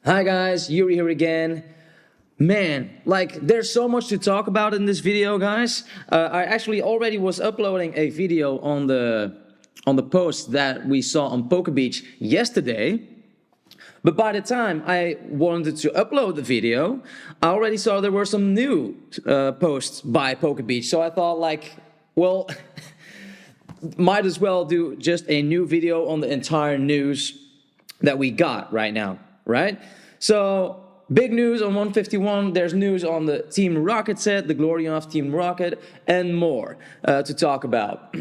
Hi guys, Yuri here again. Man, like there's so much to talk about in this video, guys. I actually already was uploading a video on the post that we saw on PokeBeach yesterday. But by the time I wanted to upload the video, I already saw there were some new posts by PokeBeach. So I thought like, well, might as well do just a new video on the entire news that we got right now, right? So big news on 151, there's news on the Team Rocket set, the glory of Team Rocket, and more to talk about.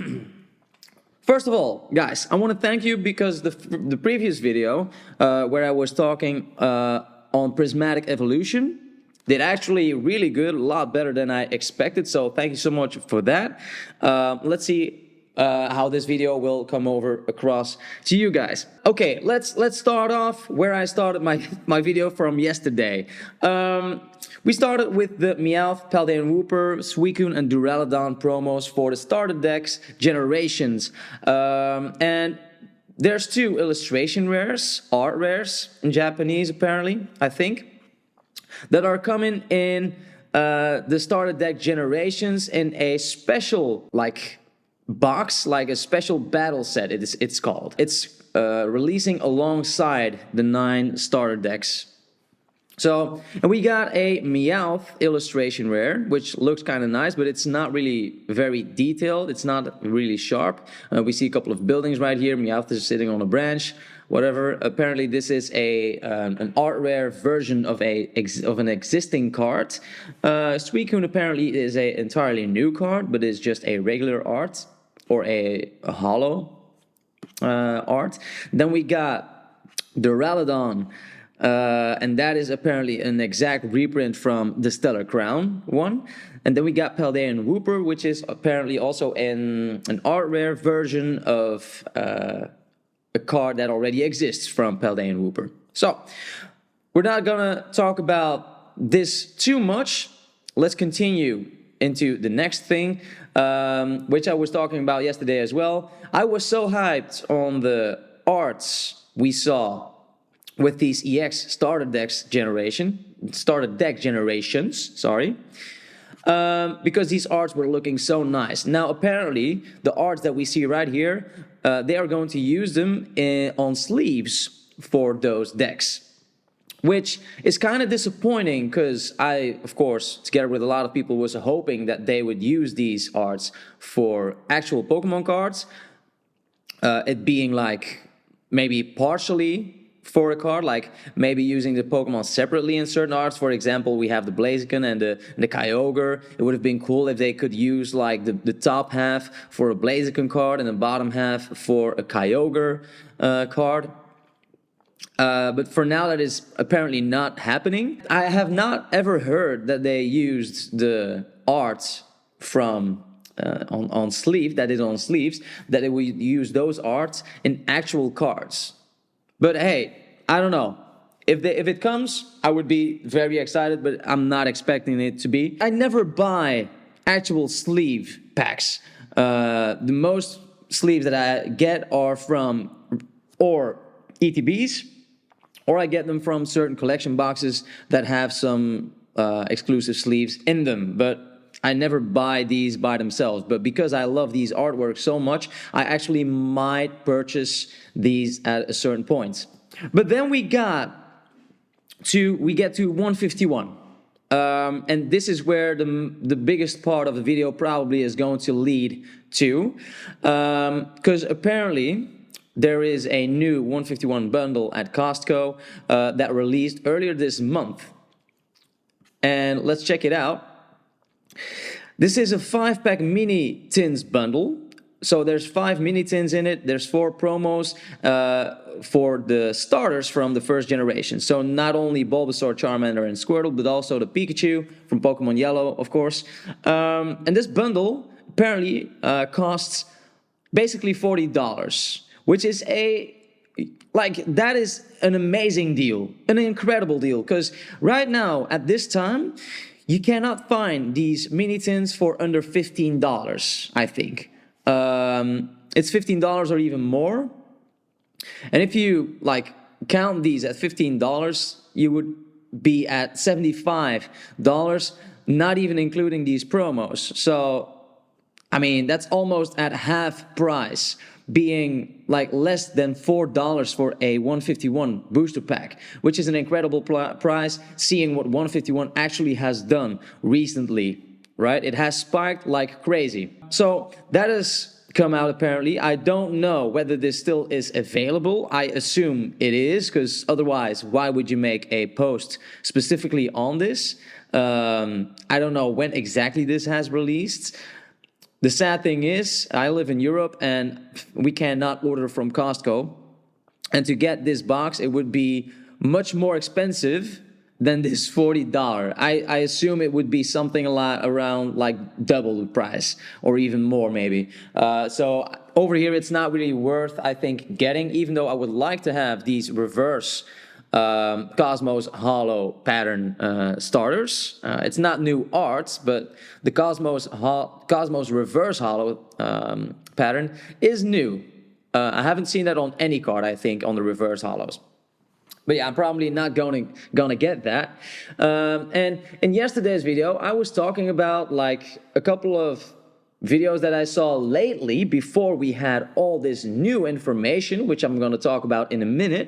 First of all, guys, I want to thank you because the previous video where I was talking on prismatic evolution did actually really good, a lot better than I expected, so thank you so much for that. Let's see how this video will come over across to you guys. Okay, let's start off where I started my video from yesterday. We started with the Meowth, Paldean Wooper, Suicune, and Duraludon promos for the starter decks generations. And there's two illustration rares, art rares in Japanese apparently, I think, that are coming in the starter deck generations in a special box, like a special battle set it's called. It's releasing alongside the 9 starter decks. So, and we got a Meowth illustration rare, which looks kind of nice, but it's not really very detailed. It's not really sharp. We see a couple of buildings right here. Meowth is sitting on a branch, whatever. Apparently this is an art rare version of an existing card. Suicune apparently is an entirely new card, but it's just a regular art or a holo art. Then we got Duraludon, and that is apparently an exact reprint from the Stellar Crown one. And then we got Paldean Wooper, which is apparently also an art rare version of a card that already exists from Paldean Wooper. So, we're not gonna talk about this too much. Let's continue into the next thing, which I was talking about yesterday as well. I was so hyped on the arts we saw with these EX starter deck generations, sorry. Because these arts were looking so nice. Now apparently the arts that we see right here, they are going to use them on sleeves for those decks, which is kind of disappointing because I, of course, together with a lot of people, was hoping that they would use these arts for actual Pokemon cards, it being like maybe partially for a card, like maybe using the Pokemon separately in certain arts. For example, we have the Blaziken and the Kyogre. It would have been cool if they could use like the top half for a Blaziken card and the bottom half for a Kyogre card. But for now, that is apparently not happening. I have not ever heard that they used the art from on sleeve, that is on sleeves, that they would use those arts in actual cards. But hey, I don't know. If it comes, I would be very excited, but I'm not expecting it to be. I never buy actual sleeve packs. The most sleeves that I get are from or ETBs, or I get them from certain collection boxes that have some exclusive sleeves in them. But I never buy these by themselves, but because I love these artworks so much, I actually might purchase these at a certain point. But then we get to 151. And this is where the biggest part of the video probably is going to lead to, because apparently there is a new 151 bundle at Costco that released earlier this month. And let's check it out. This is a 5-pack mini tins bundle. So there's 5 mini tins in it. There's 4 promos for the starters from the first generation. So not only Bulbasaur, Charmander, and Squirtle, but also the Pikachu from Pokemon Yellow, of course. And this bundle apparently costs basically $40, which is that is an amazing deal, an incredible deal. Because right now, at this time, you cannot find these mini tins for under $15, I think. It's $15 or even more. And if you count these at $15, you would be at $75, not even including these promos. So, I mean, that's almost at half price, being like less than $4 for a 151 booster pack, which is an incredible price, seeing what 151 actually has done recently, right? It has spiked like crazy. So that has come out apparently. I don't know whether this still is available. I assume it is, because otherwise, why would you make a post specifically on this? I don't know when exactly this has released. The sad thing is, I live in Europe and we cannot order from Costco. And to get this box, it would be much more expensive than this $40. I assume it would be something a lot around like double the price or even more maybe. So over here, it's not really worth, I think, getting, even though I would like to have these reverse Cosmos Hollow pattern starters. It's not new art, but the Cosmos Reverse Hollow pattern is new. I haven't seen that on any card, I think, on the Reverse Hollows. But yeah, I'm probably not gonna get that. And in yesterday's video, I was talking about like a couple of videos that I saw lately before we had all this new information, which I'm gonna talk about in a minute.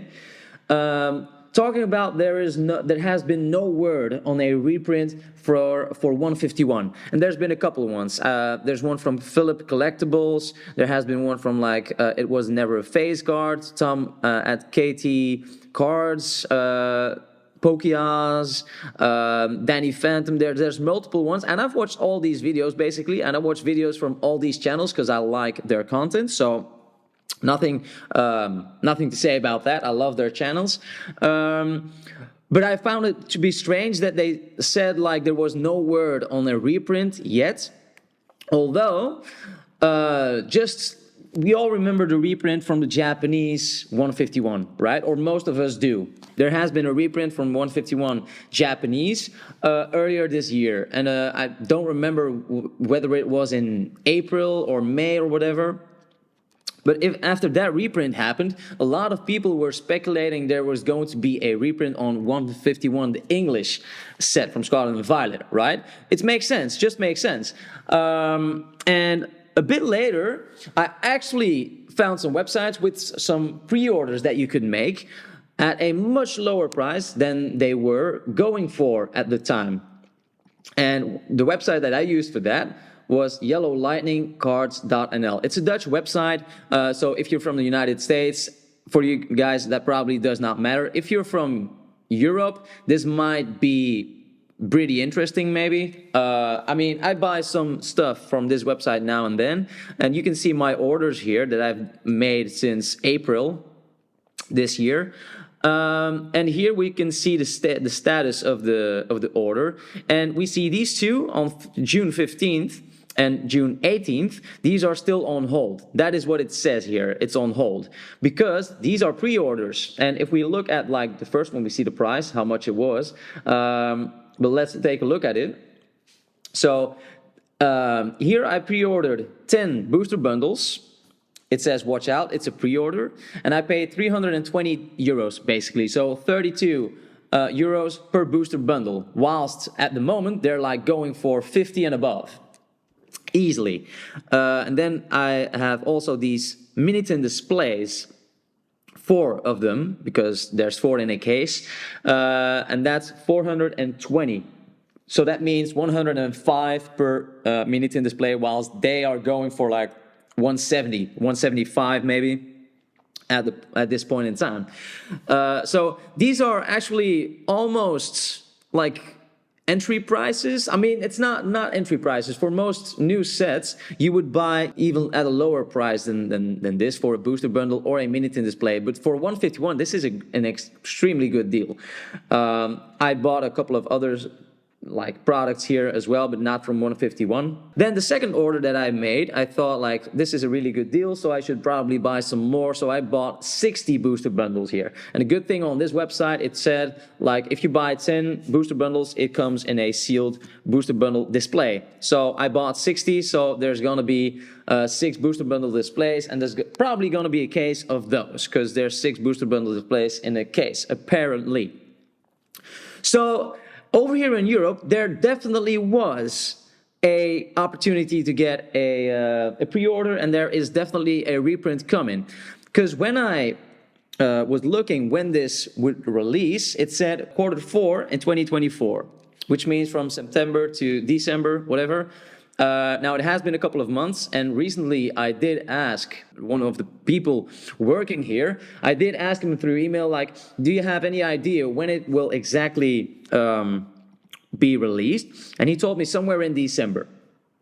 Talking about there has been no word on a reprint for 151, and there's been a couple of ones. There's one from Philip Collectibles. There has been one from like It Was Never a Phase card. Tom at KT Cards, Pokias, Danny Phantom. There's multiple ones, and I've watched all these videos basically, and I watch videos from all these channels because I like their content. So. Nothing to say about that. I love their channels. But I found it to be strange that they said like there was no word on a reprint yet. Although, we all remember the reprint from the Japanese 151, right? Or most of us do. There has been a reprint from 151 Japanese earlier this year. And I don't remember whether it was in April or May or whatever. But after that reprint happened, a lot of people were speculating there was going to be a reprint on 151, the English set from Scarlet and Violet, right? It makes sense, just makes sense. And a bit later, I actually found some websites with some pre-orders that you could make at a much lower price than they were going for at the time. And the website that I used for that was yellowlightningcards.nl. It's a Dutch website, so if you're from the United States, for you guys, that probably does not matter. If you're from Europe, this might be pretty interesting maybe. I mean, I buy some stuff from this website now and then, and you can see my orders here that I've made since April this year. And here we can see the status of the order, and we see these two on June 15th and June 18th. These are still on hold. That is what it says here. It's on hold because these are pre-orders. And if we look at like the first one, we see the price, how much it was. But let's take a look at it. So here I pre-ordered 10 booster bundles. It says, watch out, it's a pre-order. And I paid 320 euros basically. So 32 euros per booster bundle. Whilst at the moment, they're like going for 50 and above. Easily. And then I have also these mini-tin displays, 4 of them, because there's 4 in a case, and that's 420. So that means 105 per mini-tin display, whilst they are going for like 170, 175 maybe at this point in time. So these are actually almost like entry prices. I mean, it's not entry prices. For most new sets, you would buy even at a lower price than this for a booster bundle or a mini-tin display. But for 151, this is an extremely good deal. I bought a couple of others like products here as well, but not from 151. Then the second order that I made, I thought like this is a really good deal, so I should probably buy some more. So I bought 60 booster bundles here. And the good thing on this website, it said like if you buy 10 booster bundles, it comes in a sealed booster bundle display. So I bought 60, so there's gonna be 6 booster bundle displays, and there's probably gonna be a case of those because there's 6 booster bundle displays in a case, apparently. So over here in Europe, there definitely was a opportunity to get a pre-order, and there is definitely a reprint coming. Because when I was looking when this would release, it said Q4 in 2024, which means from September to December, whatever. Now, it has been a couple of months, and recently I did ask one of the people working here, I did ask him through email, like, do you have any idea when it will exactly be released? And he told me somewhere in December,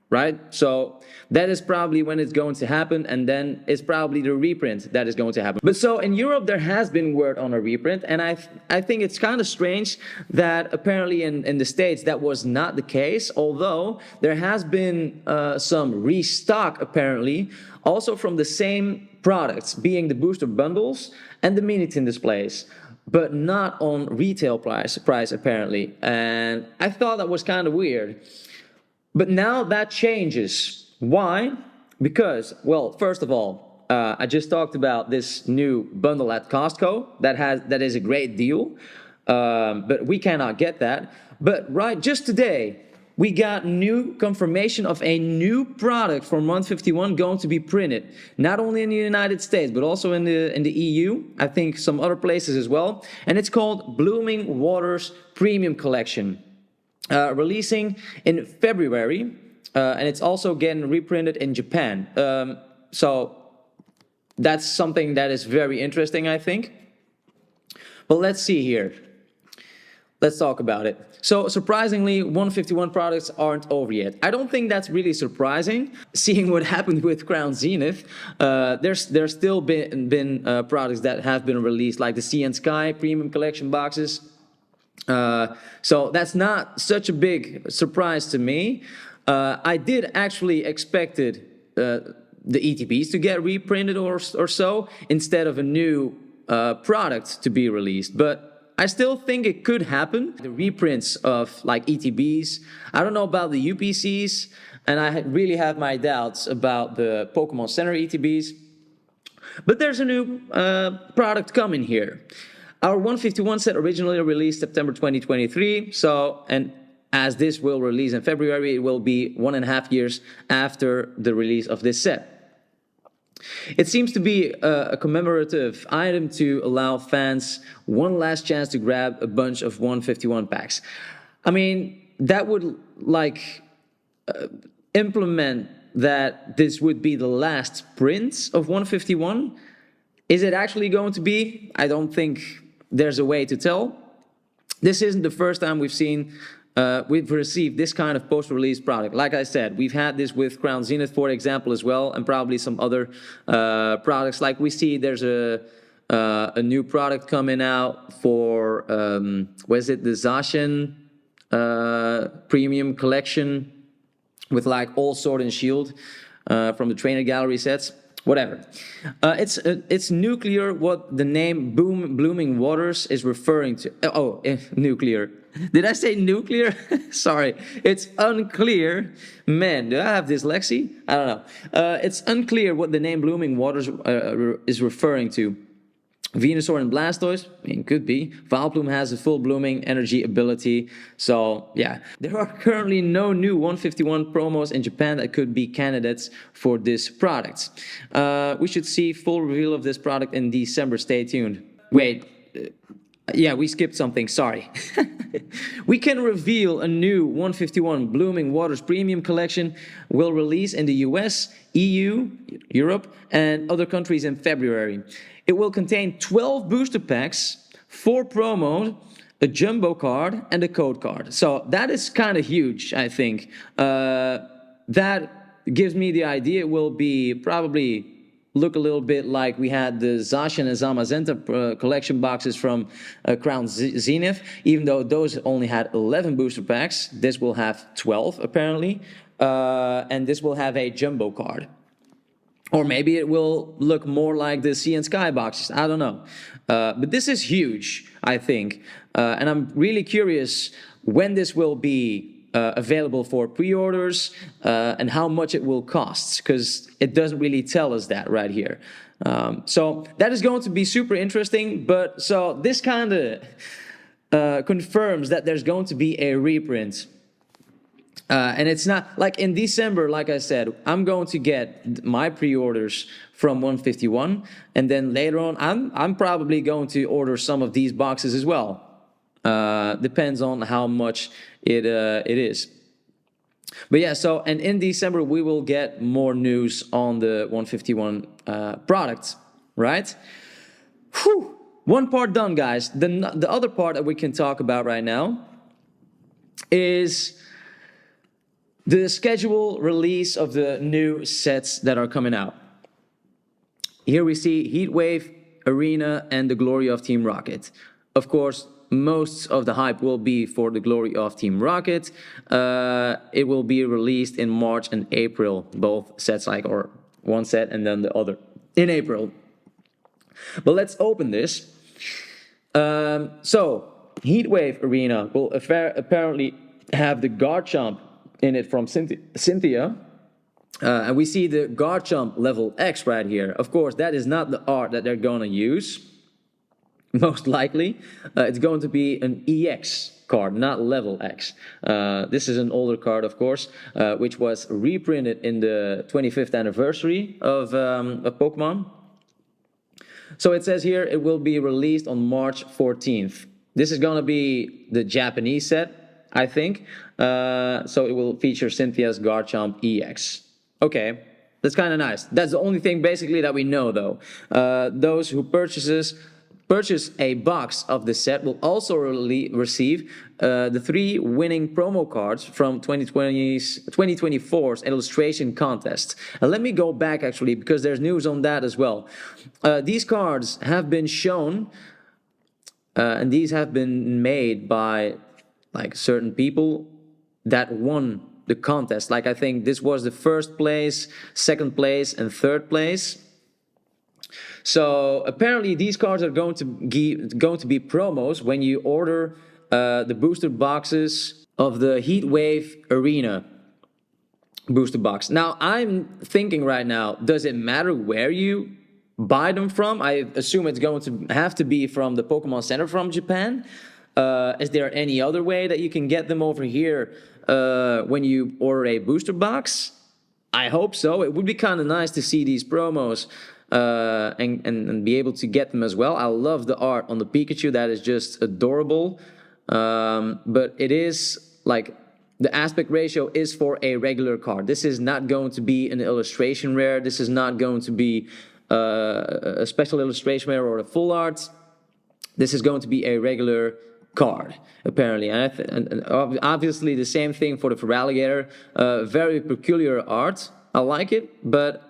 right? So that is probably when it's going to happen, and then it's probably the reprint that is going to happen. But so in Europe, there has been word on a reprint, and I think it's kind of strange that apparently in the States that was not the case, although there has been some restock apparently, also from the same products, being the booster bundles and the mini tin displays, but not on retail price apparently. And I thought that was kind of weird. But now that changes. Why? Because, well, first of all, I just talked about this new bundle at Costco that is a great deal, but we cannot get that. But right, just today, we got new confirmation of a new product from 151 going to be printed, not only in the United States, but also in the EU, I think some other places as well. And it's called Blooming Waters Premium Collection, releasing in February. And it's also getting reprinted in Japan. So that's something that is very interesting, I think. But let's see here. Let's talk about it. So surprisingly, 151 products aren't over yet. I don't think that's really surprising, seeing what happened with Crown Zenith. There's still been products that have been released, like the Sea and Sky Premium Collection boxes. So that's not such a big surprise to me. I did actually expected the ETBs to get reprinted or so instead of a new product to be released, but I still think it could happen. The reprints of like ETBs, I don't know about the UPCs, and I really have my doubts about the Pokemon Center ETBs, but there's a new product coming here. Our 151 set originally released September 2023, and as this will release in February, it will be 1.5 years after the release of this set. It seems to be a commemorative item to allow fans one last chance to grab a bunch of 151 packs. I mean, that would like implement that this would be the last print of 151. Is it actually going to be? I don't think there's a way to tell. This isn't the first time we've received this kind of post-release product. Like I said, we've had this with Crown Zenith, for example, as well, and probably some other products. Like we see there's a new product coming out for, what is it, the Zacian Premium Collection with like all Sword and Shield from the Trainer Gallery sets. Whatever. It's nuclear what the name Blooming Waters is referring to. Nuclear. Did I say nuclear? Sorry. It's unclear. Man, do I have dyslexia? I don't know. It's unclear what the name Blooming Waters is referring to. Venusaur and Blastoise, I mean, could be. Vileplume has a full blooming energy ability. So, yeah. There are currently no new 151 promos in Japan that could be candidates for this product. We should see full reveal of this product in December. Stay tuned. Wait. Yeah, we skipped something. Sorry. We can reveal a new 151 Blooming Waters Premium Collection will release in the US, EU, Europe, and other countries in February. It will contain 12 booster packs, 4 promos, a jumbo card, and a code card. So that is kind of huge, I think. That gives me the idea it will be probably look a little bit like we had the Zacian and Zamazenta collection boxes from Crown Zenith. Even though those only had 11 booster packs, this will have 12 apparently. And this will have a jumbo card. Or maybe it will look more like the Sea and Sky boxes. I don't know. But this is huge, I think. And I'm really curious when this will be available for pre-orders and how much it will cost, because it doesn't really tell us that right here. So that is going to be super interesting. But so this kind of confirms that there's going to be a reprint. And it's not like in December, like I said, I'm going to get my pre-orders from 151, and then later on, I'm probably going to order some of these boxes as well. Depends on how much it is. But yeah, so and in December we will get more news on the 151 product, right? Whew. One part done, guys. The other part that we can talk about right now is the schedule release of the new sets that are coming out. Here we see Heatwave, Arena, and the Glory of Team Rocket. Of course, most of the hype will be for the Glory of Team Rocket. It will be released in March and April, both sets, or one set and then the other in April. But let's open this. So, Heatwave Arena will apparently have the Garchomp in it from Cynthia. And we see the Garchomp level X right here. Of course, that is not the art that they're going to use, most likely. It's going to be an EX card, not level X. This is an older card, of course, which was reprinted in the 25th anniversary of Pokemon. So it says here it will be released on March 14th. This is going to be the Japanese set, I think. So it will feature Cynthia's Garchomp EX. Okay, that's kind of nice. That's the only thing basically that we know, though. Those who purchase a box of the set will also receive the 3 winning promo cards from 2024's illustration contest. And let me go back actually, because there's news on that as well. These cards have been shown, and these have been made by like certain people that won the contest. Like I think this was the first place, second place, and third place. So apparently these cards are going to be promos when you order the booster boxes of the Heatwave Arena booster box. Now I'm thinking right now, does it matter where you buy them from? I assume it's going to have to be from the Pokemon Center from Japan. Is there any other way that you can get them over here when you order a booster box? I hope so. It would be kind of nice to see these promos and be able to get them as well. I love the art on the Pikachu. That is just adorable. But it is like the aspect ratio is for a regular card. This is not going to be an illustration rare. This is not going to be a special illustration rare or a full art. This is going to be a regular card, apparently. And obviously the same thing for the Feraligatr. Very peculiar art. I like it, but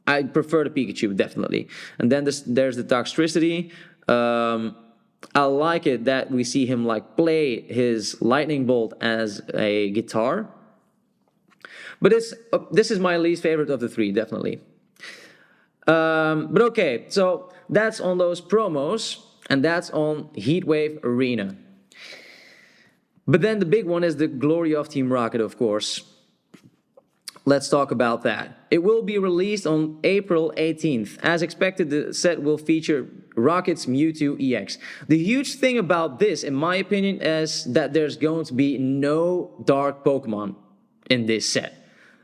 I prefer the Pikachu, definitely. And then there's the Toxtricity. I like it that we see him like play his lightning bolt as a guitar. But this is my least favorite of the 3, definitely. But okay, so that's on those promos, and that's on Heatwave Arena. But then the big one is the Glory of Team Rocket, of course. Let's talk about that. It will be released on April 18th. As expected, the set will feature Rocket's Mewtwo EX. The huge thing about this, in my opinion, is that there's going to be no dark Pokemon in this set.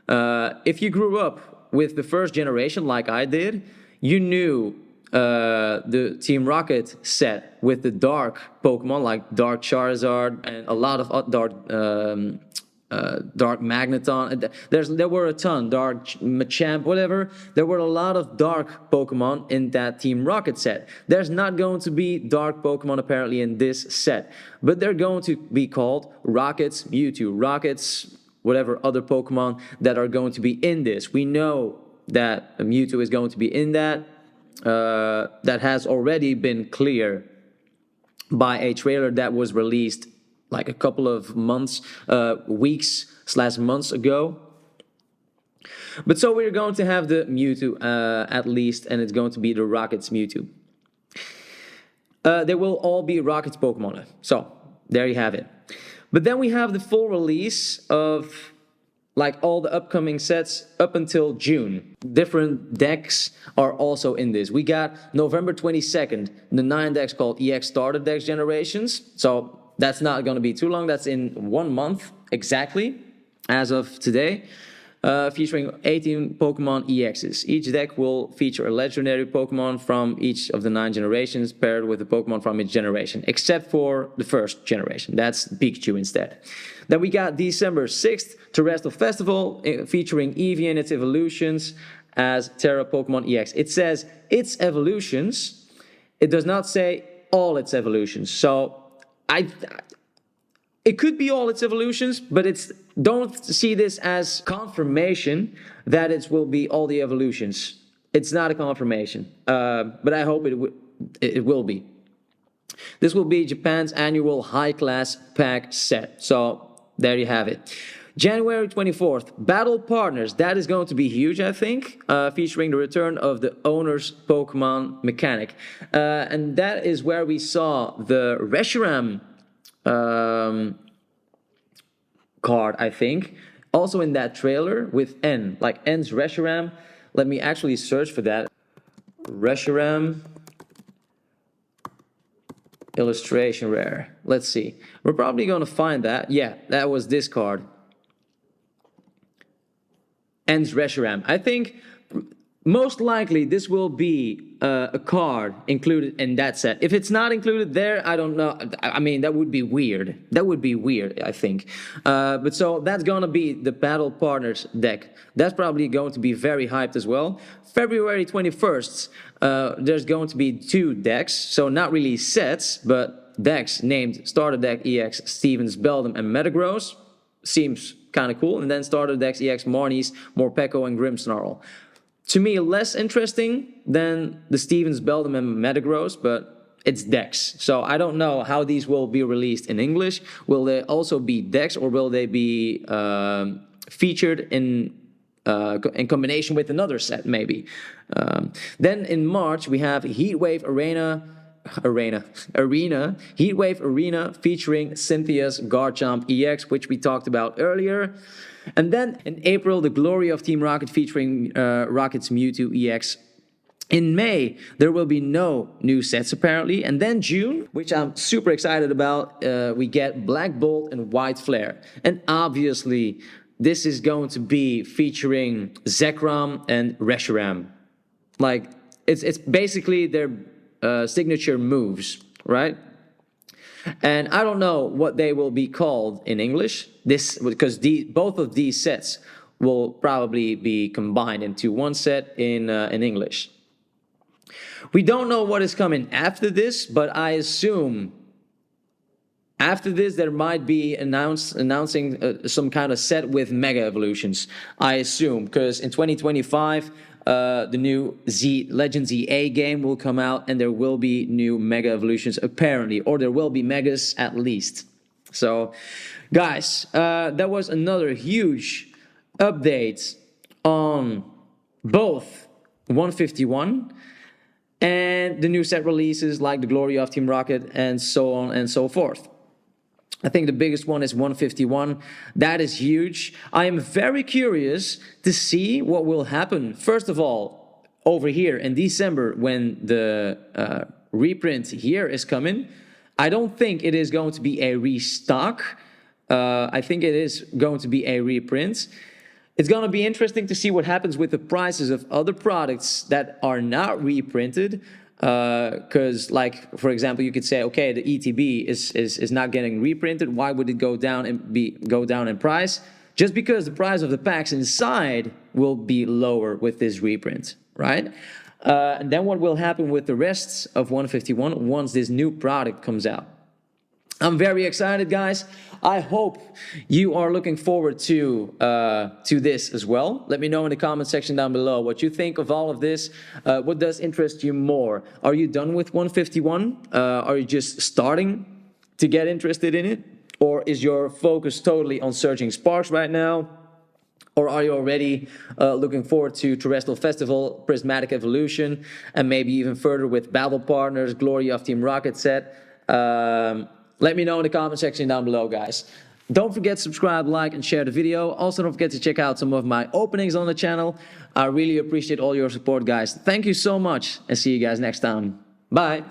If you grew up with the first generation like I did, you knew the Team Rocket set with the dark Pokemon like Dark Charizard and a lot of Dark Magneton. There were a ton, Dark Machamp, whatever. There were a lot of dark Pokemon in that Team Rocket set. There's not going to be dark Pokemon apparently in this set, but they're going to be called Rocket's Mewtwo, Rocket's whatever other Pokemon that are going to be in this. We know that Mewtwo is going to be in that. That has already been clear by a trailer that was released like a couple of months, weeks/months ago. But so we're going to have the Mewtwo at least, and it's going to be the Rockets Mewtwo. They will all be Rockets Pokemon. So there you have it. But then we have the full release of like all the upcoming sets up until June. Different decks are also in this. We got November 22nd, the 9 decks called EX Starter Decks Generations. So that's not going to be too long. That's in 1 month exactly, as of today. Featuring 18 Pokemon EXs. Each deck will feature a legendary Pokemon from each of the 9 generations paired with a Pokemon from each generation, except for the first generation. That's Pikachu instead. Then we got December 6th, Terrestrial Festival, featuring Eevee and its evolutions as Terra Pokemon EX. It says its evolutions. It does not say all its evolutions. So it could be all its evolutions, but don't see this as confirmation that it will be all the evolutions. It's not a confirmation, but I hope it will be. This will be Japan's annual high-class pack set. So there you have it. January 24th, Battle Partners. That is going to be huge, I think, featuring the return of the owner's Pokemon mechanic. And that is where we saw the Reshiram card, I think, also in that trailer with N, like N's Reshiram. Let me actually search for that. Reshiram illustration rare. Let's see. We're probably going to find that. Yeah, that was this card. N's Reshiram. I think most likely this will be a card included in that set. If it's not included there, I don't know. I mean, that would be weird. That would be weird, I think. But so that's going to be the Battle Partners deck. That's probably going to be very hyped as well. February 21st, there's going to be 2 decks. So not really sets, but decks named Starter Deck EX Stevens, Beldum, and Metagross. Seems kind of cool. And then Starter Decks EX Marnies, Morpeko, and Grimmsnarl. To me, less interesting than the Stevens, Beldum, and Metagross, but it's decks. So I don't know how these will be released in English. Will they also be decks, or will they be featured in combination with another set, maybe? Then in March, we have Heatwave Arena, Heatwave Arena featuring Cynthia's Garchomp EX, which we talked about earlier. And then in April, the Glory of Team Rocket featuring Rocket's Mewtwo EX. In May, there will be no new sets apparently. And then June, which I'm super excited about, we get Black Bolt and White Flare. And obviously, this is going to be featuring Zekrom and Reshiram. Like, it's basically their signature moves, right? And I don't know what they will be called in English. Because both of these sets will probably be combined into one set in English. We don't know what is coming after this, but I assume after this there might be announcing some kind of set with Mega Evolutions. I assume, because in 2025 the new Legend ZA game will come out, and there will be new Mega Evolutions apparently, or there will be Megas at least. So, guys, that was another huge update on both 151 and the new set releases like the Glory of Team Rocket and so on and so forth. I think the biggest one is 151. That is huge. I am very curious to see what will happen. First of all, over here in December, when the reprint here is coming, I don't think it is going to be a restock. I think it is going to be a reprint. It's going to be interesting to see what happens with the prices of other products that are not reprinted. Because, like, for example, you could say, okay, the ETB is not getting reprinted. Why would it go down in price? Just because the price of the packs inside will be lower with this reprint, right? And then what will happen with the rest of 151 once this new product comes out? I'm very excited, guys. I hope you are looking forward to this as well. Let me know in the comment section down below what you think of all of this. What does interest you more? Are you done with 151? Are you just starting to get interested in it? Or is your focus totally on searching sparks right now? Or are you already looking forward to Terrestrial Festival, Prismatic Evolution, and maybe even further with Battle Partners, Glory of Team Rocket set? Let me know in the comment section down below, guys. Don't forget to subscribe, like, and share the video. Also, don't forget to check out some of my openings on the channel. I really appreciate all your support, guys. Thank you so much, and see you guys next time. Bye.